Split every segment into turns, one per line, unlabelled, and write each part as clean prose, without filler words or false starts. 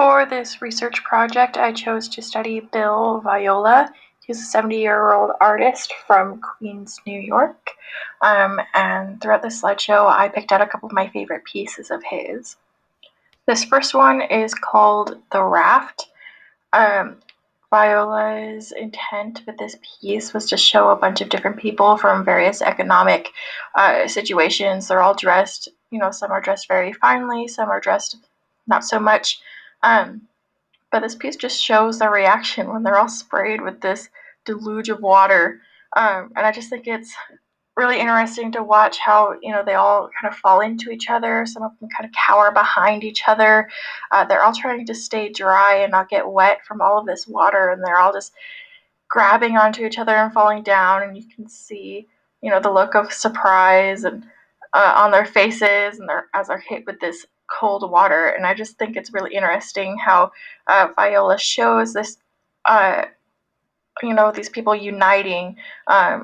For this research project, I chose to study Viola. He's a 70-year-old artist from Queens, New York. And throughout the slideshow, I picked out a couple of my favorite pieces of his. This first one is called The Raft. Viola's intent with this piece was to show a bunch of different people from various economic situations. They're all dressed, some are dressed very finely, some are dressed not so much. But this piece just shows their reaction when they're all sprayed with this deluge of water. And I just think it's really interesting to watch how, they all kind of fall into each other. Some of them kind of cower behind each other. They're all trying to stay dry and not get wet from all of this water. And they're all just grabbing onto each other and falling down. And you can see, the look of surprise and on their faces and as they're hit with this cold water. And I just think it's really interesting how Viola shows this, these people uniting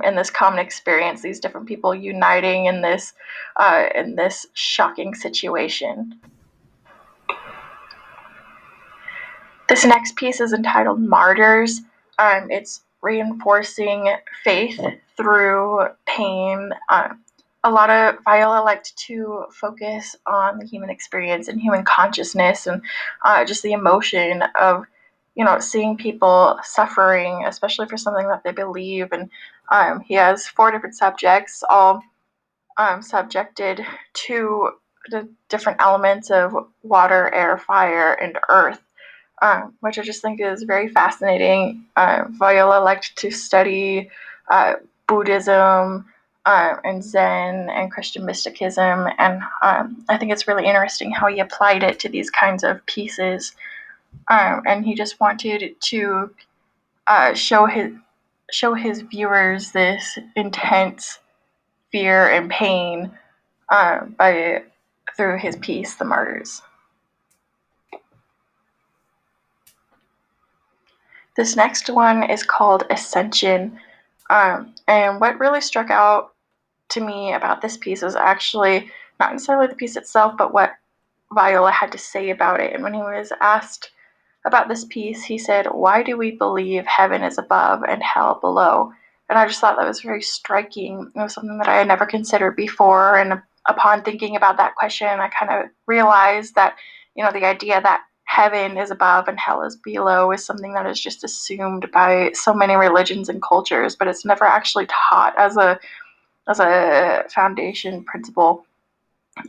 in this common experience, these different people uniting in this shocking situation. This next piece is entitled Martyrs. It's reinforcing faith through pain. A lot of Viola liked to focus on the human experience and human consciousness and just the emotion of, seeing people suffering, especially for something that they believe. And he has 4 different subjects, all subjected to the different elements of water, air, fire, and earth, which I just think is very fascinating. Viola liked to study Buddhism, and Zen and Christian mysticism, and I think it's really interesting how he applied it to these kinds of pieces, and he just wanted to show his viewers this intense fear and pain through his piece, The Martyrs. This next one is called Ascension, and what really struck out to me about this piece was actually not necessarily the piece itself, but what Viola had to say about it. And when he was asked about this piece, he said, "Why do we believe heaven is above and hell below?" And I just thought that was very striking. It was something that I had never considered before. And upon thinking about that question, I kind of realized that, the idea that heaven is above and hell is below is something that is just assumed by so many religions and cultures, but it's never actually taught as a foundation principle.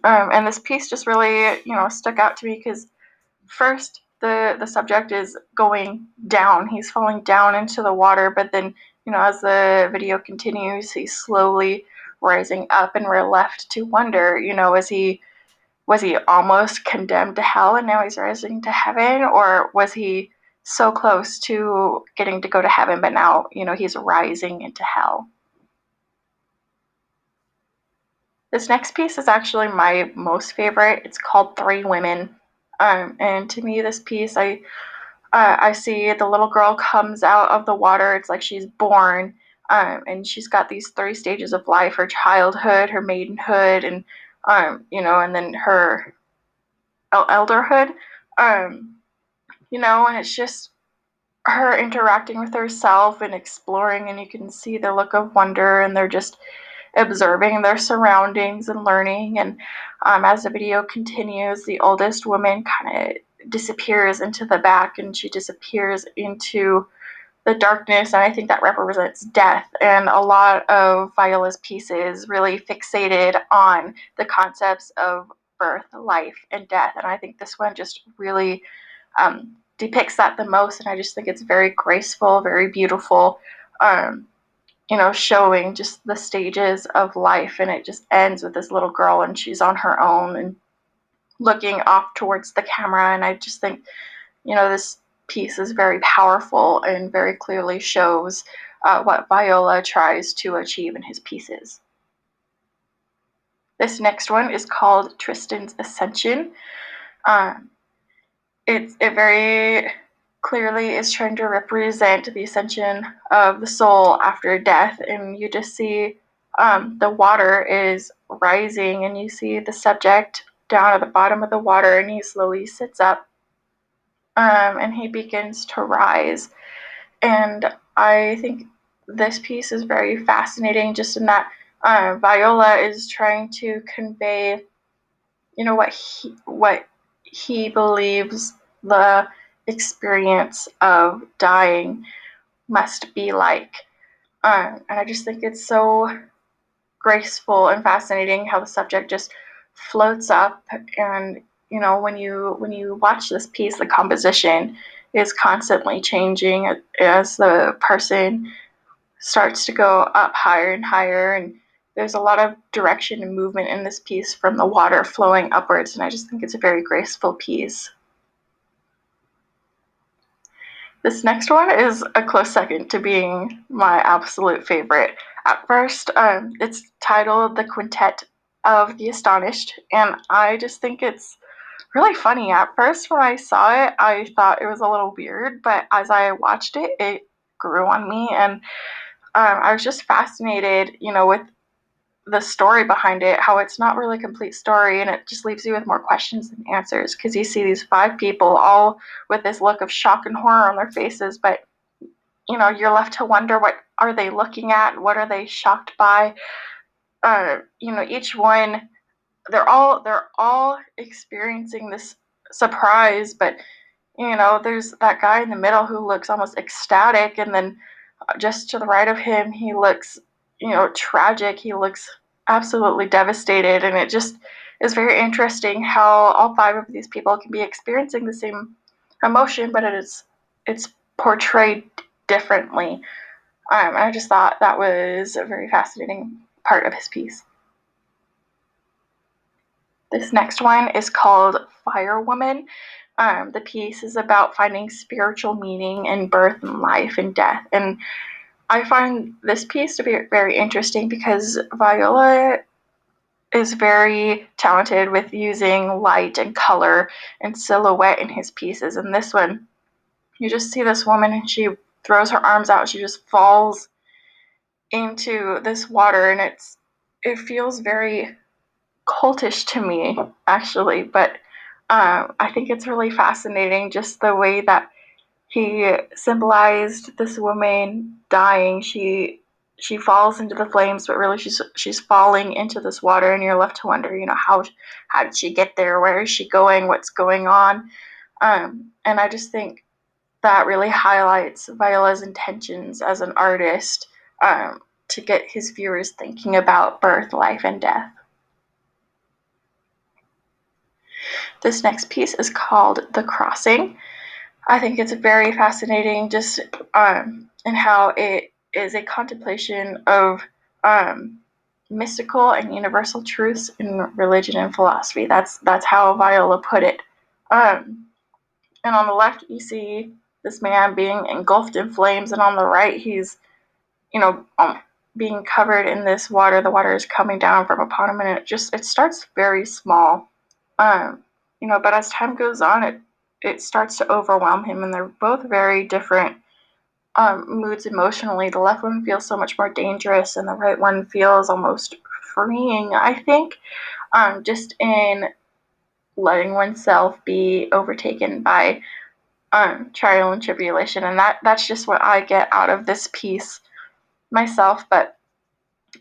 And this piece just really, stuck out to me because first the subject is going down. He's falling down into the water, but then, as the video continues, he's slowly rising up, and we're left to wonder, was he almost condemned to hell and now he's rising to heaven, or was he so close to getting to go to heaven, but now, he's rising into hell? This next piece is actually my most favorite. It's called Three Women. And to me, this piece, I see the little girl comes out of the water. It's like she's born, and she's got these 3 stages of life: her childhood, her maidenhood, and and then her elderhood. And it's just her interacting with herself and exploring, and you can see the look of wonder, and they're just observing their surroundings and learning. And as the video continues, the oldest woman kind of disappears into the back, and she disappears into the darkness, and I think that represents death. And a lot of Viola's pieces really fixated on the concepts of birth, life, and death, and I think this one just really depicts that the most. And I just think it's very graceful, very beautiful, showing just the stages of life. And it just ends with this little girl, and she's on her own and looking off towards the camera. And I just think, this piece is very powerful and very clearly shows what Viola tries to achieve in his pieces. This next one is called Tristan's Ascension. It very clearly is trying to represent the ascension of the soul after death, and you just see the water is rising, and you see the subject down at the bottom of the water, and he slowly sits up, and he begins to rise. And I think this piece is very fascinating, just in that Viola is trying to convey, what he believes the experience of dying must be like. And I just think it's so graceful and fascinating how the subject just floats up. And when you watch this piece, the composition is constantly changing as the person starts to go up higher and higher, and there's a lot of direction and movement in this piece from the water flowing upwards, and I just think it's a very graceful piece. This next one is a close second to being my absolute favorite. At first, it's titled The Quintet of the Astonished, and I just think it's really funny. At first, when I saw it, I thought it was a little weird, but as I watched it, it grew on me, and I was just fascinated, with the story behind it, how it's not really a complete story, and it just leaves you with more questions than answers, because you see these five people all with this look of shock and horror on their faces, but you're left to wonder, what are they looking at, what are they shocked by. Each one, they're all experiencing this surprise, but there's that guy in the middle who looks almost ecstatic, and then just to the right of him, he looks, tragic. He looks absolutely devastated, and it just is very interesting how all five of these people can be experiencing the same emotion, but it's portrayed differently. I just thought that was a very fascinating part of his piece. This next one is called Fire Woman. The piece is about finding spiritual meaning in birth and life and death. And I find this piece to be very interesting because Viola is very talented with using light and color and silhouette in his pieces. And this one, you just see this woman and she throws her arms out. She just falls into this water, and it feels very cultish to me, actually. But I think it's really fascinating, just the way that he symbolized this woman dying. She falls into the flames, but really she's falling into this water, and you're left to wonder, how did she get there? Where is she going? What's going on? And I just think that really highlights Viola's intentions as an artist, to get his viewers thinking about birth, life, and death. This next piece is called The Crossing. I think it's very fascinating, just in how it is a contemplation of mystical and universal truths in religion and philosophy. That's how Viola put it. And on the left, you see this man being engulfed in flames, and on the right, he's being covered in this water. The water is coming down from upon him, and it starts very small. But as time goes on, it starts to overwhelm him, and they're both very different moods emotionally. The left one feels so much more dangerous, and the right one feels almost freeing, I think, just in letting oneself be overtaken by trial and tribulation. And that's just what I get out of this piece myself. But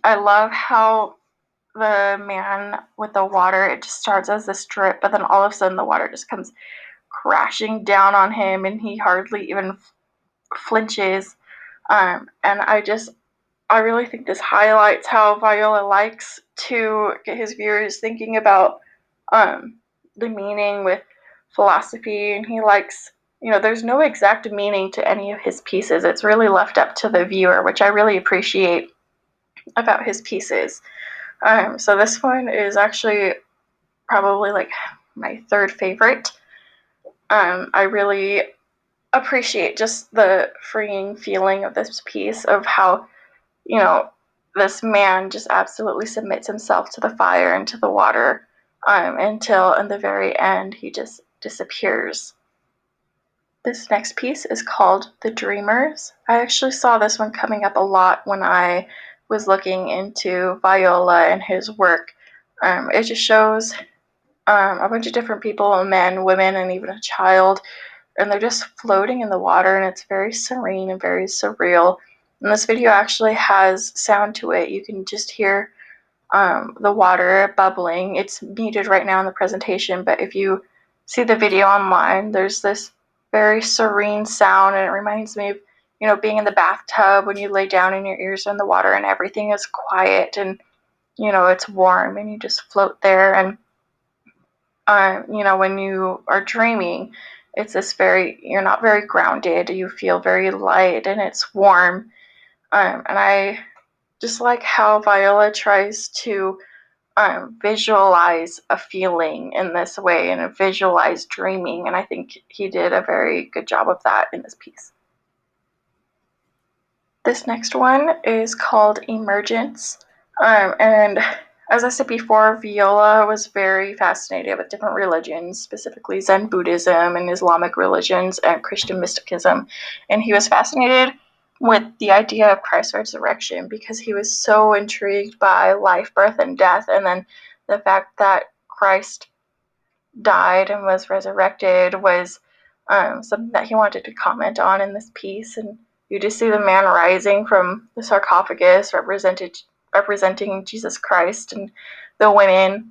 I love how the man with the water, it just starts as this drip, but then all of a sudden the water just comes crashing down on him, and he hardly even flinches. And I really think this highlights how Viola likes to get his viewers thinking about the meaning with philosophy, and he likes, there's no exact meaning to any of his pieces. It's really left up to the viewer, which I really appreciate about his pieces. So this one is actually probably like my third favorite. I really appreciate just the freeing feeling of this piece, of how, you know, this man just absolutely submits himself to the fire and to the water, until in the very end he just disappears. This next piece is called The Dreamers. I actually saw this one coming up a lot when I was looking into Viola and his work. It just shows a bunch of different people, men, women, and even a child, and they're just floating in the water, and it's very serene and very surreal. And this video actually has sound to it. You can just hear the water bubbling. It's muted right now in the presentation, but if you see the video online, there's this very serene sound, and it reminds me of, you know, being in the bathtub when you lay down and your ears are in the water and everything is quiet and, you know, it's warm and you just float there. And you know, when you are dreaming, it's this very, you're not very grounded. You feel very light and it's warm. And I just like how Viola tries to visualize a feeling in this way and visualize dreaming. And I think he did a very good job of that in this piece. This next one is called Emergence. And as I said before, Viola was very fascinated with different religions, specifically Zen Buddhism and Islamic religions and Christian mysticism. And he was fascinated with the idea of Christ's resurrection because he was so intrigued by life, birth, and death, and then the fact that Christ died and was resurrected was something that he wanted to comment on in this piece. And you just see the man rising from the sarcophagus, representing Jesus Christ, and the women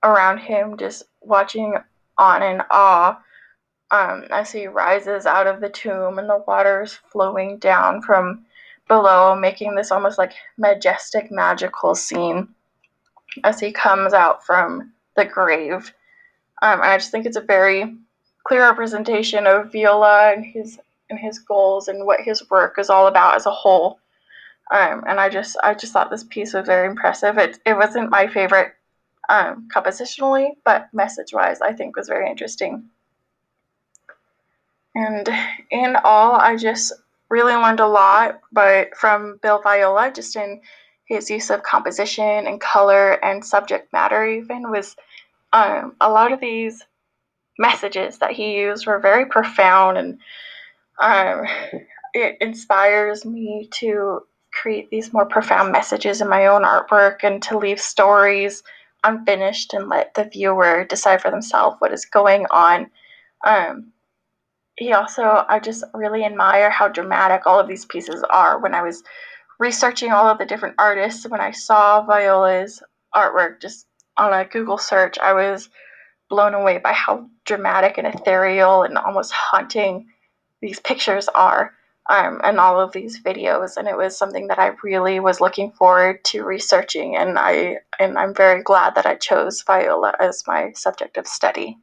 around him just watching on in awe as he rises out of the tomb, and the water is flowing down from below, making this almost like majestic, magical scene as he comes out from the grave. And I just think it's a very clear representation of Viola and his goals and what his work is all about as a whole. And I just thought this piece was very impressive. It wasn't my favorite compositionally, but message wise, I think was very interesting. And in all, I just really learned a lot, but from Bill Viola, just in his use of composition and color and subject matter, even was a lot of these messages that he used were very profound, and um, it inspires me to create these more profound messages in my own artwork and to leave stories unfinished and let the viewer decide for themselves what is going on. He also, I just really admire how dramatic all of these pieces are. When I was researching all of the different artists, when I saw Viola's artwork just on a Google search, I was blown away by how dramatic and ethereal and almost haunting these pictures are, and all of these videos. And it was something that I really was looking forward to researching, and I'm very glad that I chose Viola as my subject of study.